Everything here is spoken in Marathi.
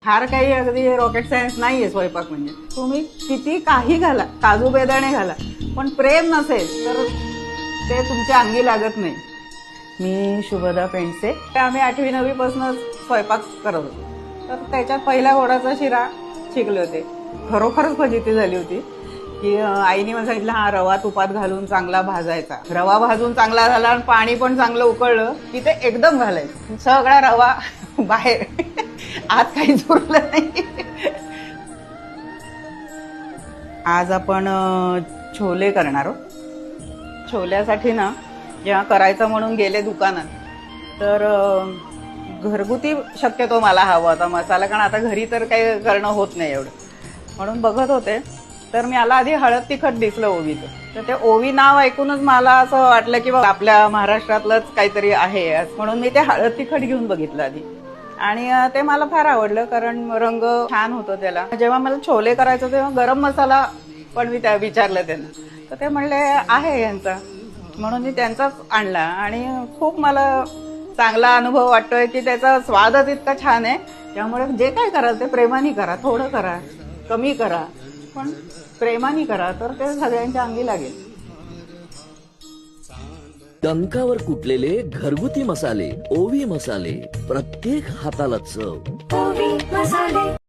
फार काही अगदी रॉकेट सायन्स नाहीये स्वयंपाक म्हणजे. तुम्ही किती काही घाला, काजू बेदाणे घाला, पण प्रेम नसेल तर ते तुमच्या अंगी लागत नाही. मी शुभदा पेंडसे. आम्ही 8वी-9वी पासूनच स्वयंपाक करत होतो. तर त्याच्यात पहिल्या गोडाचा शिरा शिकले होते. खरोखरच फजिती झाली होती की आईने मला सांगितलं, हा रवा तुपात घालून चांगला भाजायचा. रवा भाजून चांगला झाला आणि पाणी पण चांगलं उकळलं की ते एकदम घालायचं. सगळा रवा बाहेर, आत काहीच उरलं नाही. आज आपण छोले करणार आहोत. छोल्यासाठी ना जेव्हा करायचं म्हणून गेले दुकानात तर घरगुती शक्यतो मला हवा होता मसाला, कारण आता घरी तर काही करणं होत नाही एवढं. म्हणून बघत होते तर मी आला आधी हळद तिखट दिसलं ओवीचं. तर ते ओवी नाव ऐकूनच मला असं वाटलं की आपल्या महाराष्ट्रातलंच काहीतरी आहे, म्हणून मी ते हळद तिखट घेऊन बघितलं आधी. आणि ते मला फार आवडलं कारण रंग छान होतं त्याला. जेव्हा मला छोले करायचं तेव्हा गरम मसाला पण मी त्या विचारलं त्यांना, तर ते म्हणले आहे यांचा, म्हणून मी त्यांचाच आणला. आणि खूप मला चांगला अनुभव वाटतोय की त्याचा स्वादच इतका छान आहे. त्यामुळे जे काय कराल ते प्रेमाने करा, थोडं करा, कमी करा, पण प्रेमाने करा तर ते सगळ्यांच्या अंगी लागेल. डंकावर कुटलेले घरगुती मसाले, ओवी मसाले, प्रत्येक हाताला चव. ओवी मसाले.